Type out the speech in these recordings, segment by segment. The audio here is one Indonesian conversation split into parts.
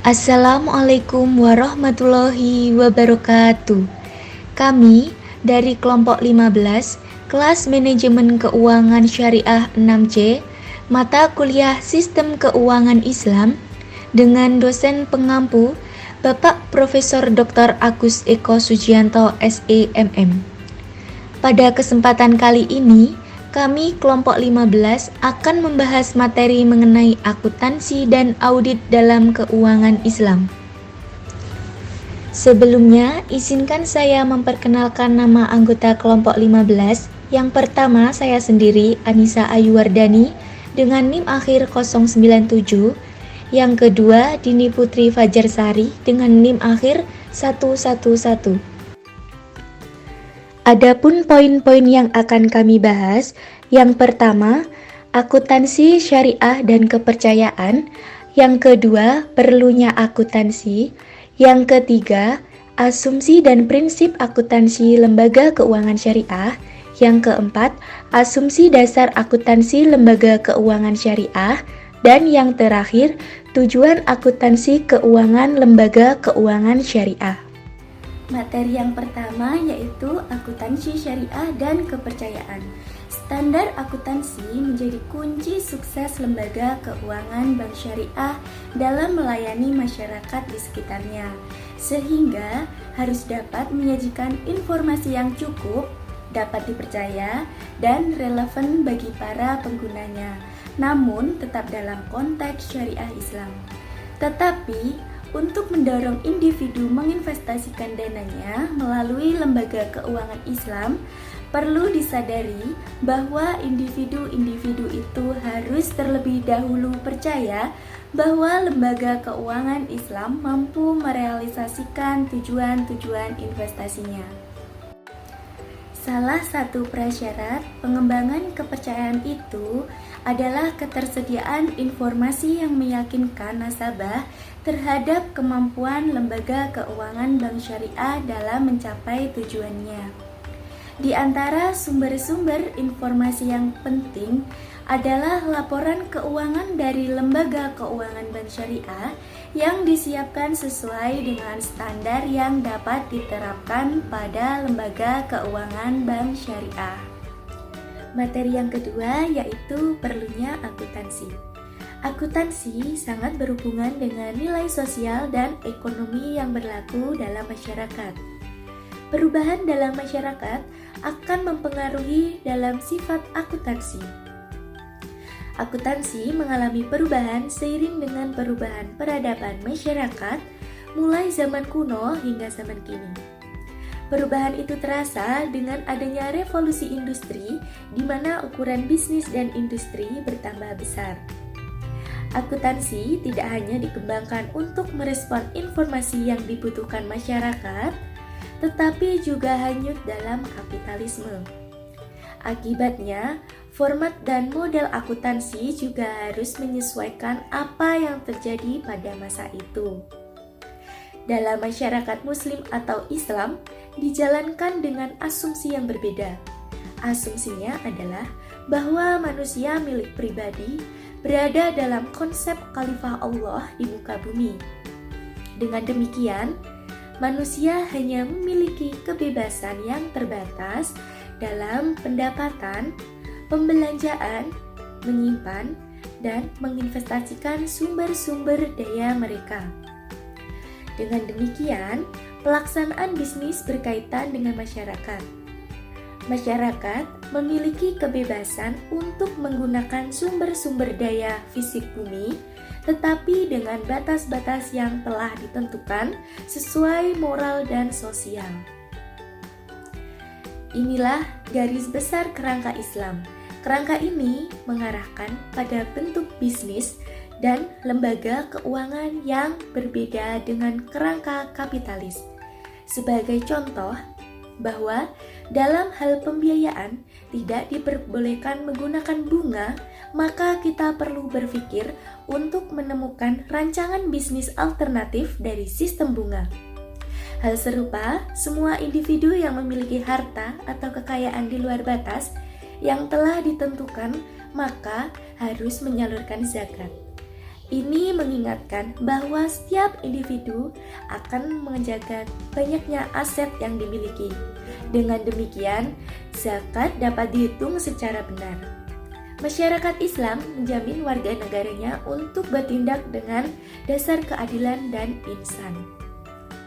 Assalamualaikum warahmatullahi wabarakatuh. Kami dari kelompok 15, kelas manajemen keuangan syariah 6C, mata kuliah sistem keuangan Islam, dengan dosen pengampu Bapak Profesor Dr. Agus Eko Sujianto SEMM. Pada kesempatan kali ini, kami kelompok 15 akan membahas materi mengenai akuntansi dan audit dalam keuangan Islam. Sebelumnya, izinkan saya memperkenalkan nama anggota kelompok 15. Yang pertama, saya sendiri, Anissa Ayuwardani, dengan NIM akhir 097. Yang kedua, Dini Putri Fajarsari, dengan NIM akhir 111. Adapun poin-poin yang akan kami bahas, yang pertama, akuntansi syariah dan kepercayaan. Yang kedua, perlunya akuntansi. Yang ketiga, asumsi dan prinsip akuntansi lembaga keuangan syariah. Yang keempat, asumsi dasar akuntansi lembaga keuangan syariah. Dan yang terakhir, tujuan akuntansi keuangan lembaga keuangan syariah. Materi yang pertama yaitu akuntansi syariah dan kepercayaan. Standar akuntansi menjadi kunci sukses lembaga keuangan bank syariah dalam melayani masyarakat di sekitarnya, sehingga harus dapat menyajikan informasi yang cukup, dapat dipercaya, dan relevan bagi para penggunanya, namun tetap dalam konteks syariah Islam. Tetapi untuk mendorong individu menginvestasikan dananya melalui lembaga keuangan Islam, perlu disadari bahwa individu-individu itu harus terlebih dahulu percaya bahwa lembaga keuangan Islam mampu merealisasikan tujuan-tujuan investasinya. Salah satu prasyarat pengembangan kepercayaan itu adalah ketersediaan informasi yang meyakinkan nasabah terhadap kemampuan lembaga keuangan bank syariah dalam mencapai tujuannya. Di antara sumber-sumber informasi yang penting adalah laporan keuangan dari lembaga keuangan bank syariah yang disiapkan sesuai dengan standar yang dapat diterapkan pada lembaga keuangan bank syariah. Materi yang kedua yaitu perlunya akuntansi. Akuntansi sangat berhubungan dengan nilai sosial dan ekonomi yang berlaku dalam masyarakat. Perubahan dalam masyarakat akan mempengaruhi dalam sifat akuntansi. Akuntansi mengalami perubahan seiring dengan perubahan peradaban masyarakat mulai zaman kuno hingga zaman kini. Perubahan itu terasa dengan adanya revolusi industri di mana ukuran bisnis dan industri bertambah besar. Akuntansi tidak hanya dikembangkan untuk merespon informasi yang dibutuhkan masyarakat, tetapi juga hanyut dalam kapitalisme. Akibatnya, format dan model akuntansi juga harus menyesuaikan apa yang terjadi pada masa itu. Dalam masyarakat Muslim atau Islam, dijalankan dengan asumsi yang berbeda. Asumsinya adalah bahwa manusia milik pribadi berada dalam konsep khalifah Allah di muka bumi. Dengan demikian, manusia hanya memiliki kebebasan yang terbatas dalam pendapatan, pembelanjaan, menyimpan, dan menginvestasikan sumber-sumber daya mereka. Dengan demikian, pelaksanaan bisnis berkaitan dengan masyarakat. Masyarakat memiliki kebebasan untuk menggunakan sumber-sumber daya fisik bumi, tetapi dengan batas-batas yang telah ditentukan sesuai moral dan sosial. Inilah garis besar kerangka Islam. Kerangka ini mengarahkan pada bentuk bisnis dan lembaga keuangan yang berbeda dengan kerangka kapitalis. Sebagai contoh, bahwa dalam hal pembiayaan tidak diperbolehkan menggunakan bunga, maka kita perlu berpikir untuk menemukan rancangan bisnis alternatif dari sistem bunga. Hal serupa, semua individu yang memiliki harta atau kekayaan di luar batas yang telah ditentukan, maka harus menyalurkan zakat. Ini mengingatkan bahwa setiap individu akan menjaga banyaknya aset yang dimiliki. Dengan demikian, zakat dapat dihitung secara benar. Masyarakat Islam menjamin warga negaranya untuk bertindak dengan dasar keadilan dan ihsan.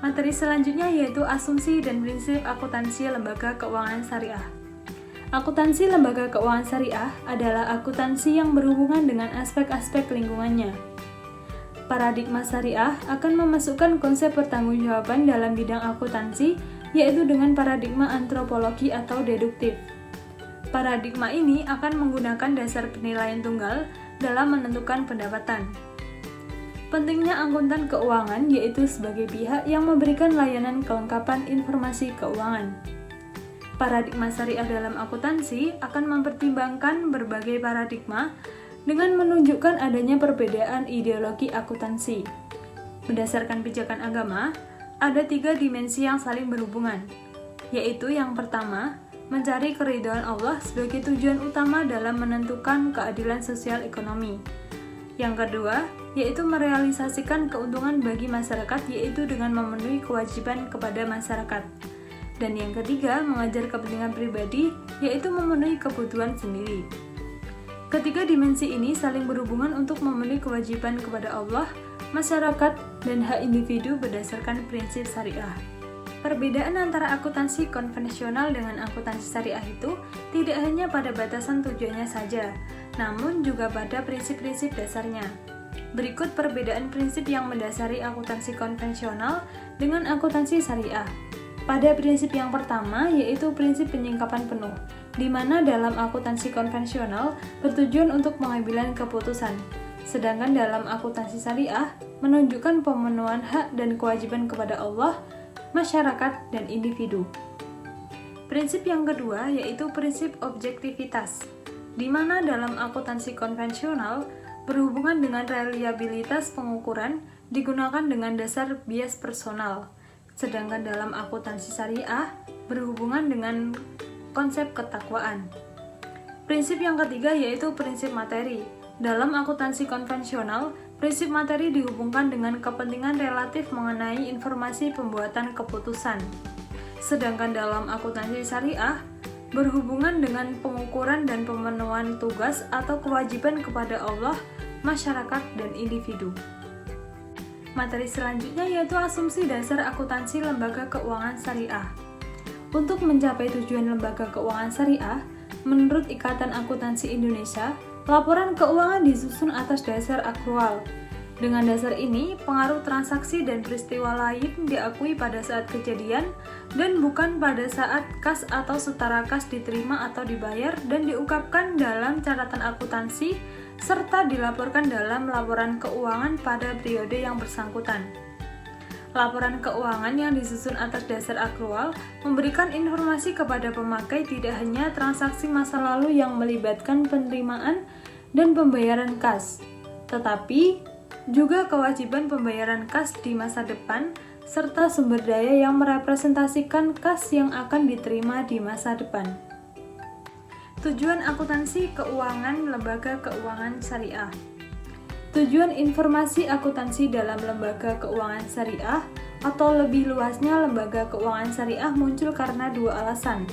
Materi selanjutnya yaitu asumsi dan prinsip akuntansi lembaga keuangan syariah. Akuntansi lembaga keuangan syariah adalah akuntansi yang berhubungan dengan aspek-aspek lingkungannya. Paradigma syariah akan memasukkan konsep pertanggungjawaban dalam bidang akuntansi, yaitu dengan paradigma antropologi atau deduktif. Paradigma ini akan menggunakan dasar penilaian tunggal dalam menentukan pendapatan. Pentingnya akuntan keuangan yaitu sebagai pihak yang memberikan layanan kelengkapan informasi keuangan. Paradigma syariah dalam akuntansi akan mempertimbangkan berbagai paradigma dengan menunjukkan adanya perbedaan ideologi akuntansi. Berdasarkan pijakan agama, ada 3 dimensi yang saling berhubungan, yaitu yang pertama, mencari keridhaan Allah sebagai tujuan utama dalam menentukan keadilan sosial ekonomi. Yang kedua, yaitu merealisasikan keuntungan bagi masyarakat yaitu dengan memenuhi kewajiban kepada masyarakat. Dan yang ketiga, mengajar kepentingan pribadi yaitu memenuhi kebutuhan sendiri. Ketiga dimensi ini saling berhubungan untuk memenuhi kewajiban kepada Allah, masyarakat, dan hak individu berdasarkan prinsip syariah. Perbedaan antara akuntansi konvensional dengan akuntansi syariah itu tidak hanya pada batasan tujuannya saja, namun juga pada prinsip-prinsip dasarnya. Berikut perbedaan prinsip yang mendasari akuntansi konvensional dengan akuntansi syariah. Pada prinsip yang pertama yaitu prinsip penyingkapan penuh, di mana dalam akuntansi konvensional bertujuan untuk pengambilan keputusan, sedangkan dalam akuntansi syariah menunjukkan pemenuhan hak dan kewajiban kepada Allah, masyarakat, dan individu. Prinsip yang kedua yaitu prinsip objektivitas, di mana dalam akuntansi konvensional berhubungan dengan reliabilitas pengukuran digunakan dengan dasar bias personal, sedangkan dalam akuntansi syariah berhubungan dengan konsep ketakwaan. Prinsip yang ketiga yaitu prinsip materi. Dalam akuntansi konvensional, prinsip materi dihubungkan dengan kepentingan relatif mengenai informasi pembuatan keputusan. Sedangkan dalam akuntansi syariah, berhubungan dengan pengukuran dan pemenuhan tugas atau kewajiban kepada Allah, masyarakat, dan individu. Materi selanjutnya yaitu asumsi dasar akuntansi lembaga keuangan syariah. Untuk mencapai tujuan lembaga keuangan syariah, menurut Ikatan Akuntansi Indonesia, laporan keuangan disusun atas dasar akrual. Dengan dasar ini, pengaruh transaksi dan peristiwa lain diakui pada saat kejadian dan bukan pada saat kas atau setara kas diterima atau dibayar dan diungkapkan dalam catatan akuntansi serta dilaporkan dalam laporan keuangan pada periode yang bersangkutan. Laporan keuangan yang disusun atas dasar akrual memberikan informasi kepada pemakai tidak hanya transaksi masa lalu yang melibatkan penerimaan dan pembayaran kas, tetapi juga kewajiban pembayaran kas di masa depan serta sumber daya yang merepresentasikan kas yang akan diterima di masa depan. Tujuan akuntansi keuangan lembaga keuangan syariah. Tujuan informasi akuntansi dalam lembaga keuangan syariah atau lebih luasnya lembaga keuangan syariah muncul karena 2 alasan,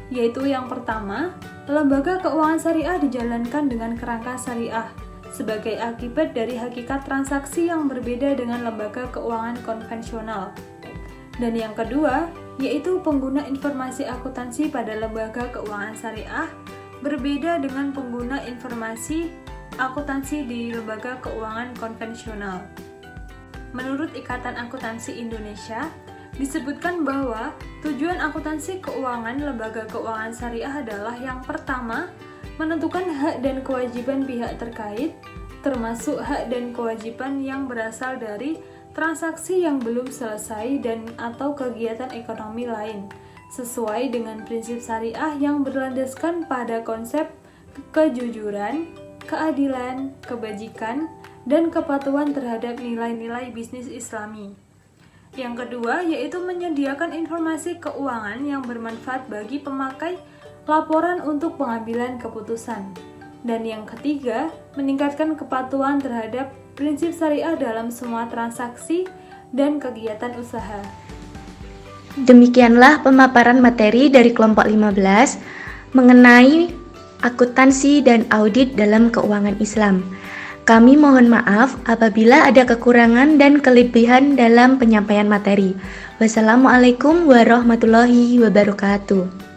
yaitu yang pertama, lembaga keuangan syariah dijalankan dengan kerangka syariah sebagai akibat dari hakikat transaksi yang berbeda dengan lembaga keuangan konvensional. Dan yang kedua, yaitu pengguna informasi akuntansi pada lembaga keuangan syariah berbeda dengan pengguna informasi akuntansi di lembaga keuangan konvensional. Menurut Ikatan Akuntansi Indonesia, disebutkan bahwa tujuan akuntansi keuangan lembaga keuangan syariah adalah yang pertama, menentukan hak dan kewajiban pihak terkait, termasuk hak dan kewajiban yang berasal dari transaksi yang belum selesai dan atau kegiatan ekonomi lain, sesuai dengan prinsip syariah yang berlandaskan pada konsep kejujuran, keadilan, kebajikan, dan kepatuhan terhadap nilai-nilai bisnis Islami. Yang kedua, yaitu menyediakan informasi keuangan yang bermanfaat bagi pemakai laporan untuk pengambilan keputusan. Dan yang ketiga, meningkatkan kepatuhan terhadap prinsip syariah dalam semua transaksi dan kegiatan usaha. Demikianlah pemaparan materi dari kelompok 15 mengenai akuntansi dan audit dalam keuangan Islam. Kami mohon maaf apabila ada kekurangan dan kelebihan dalam penyampaian materi. Wassalamualaikum warahmatullahi wabarakatuh.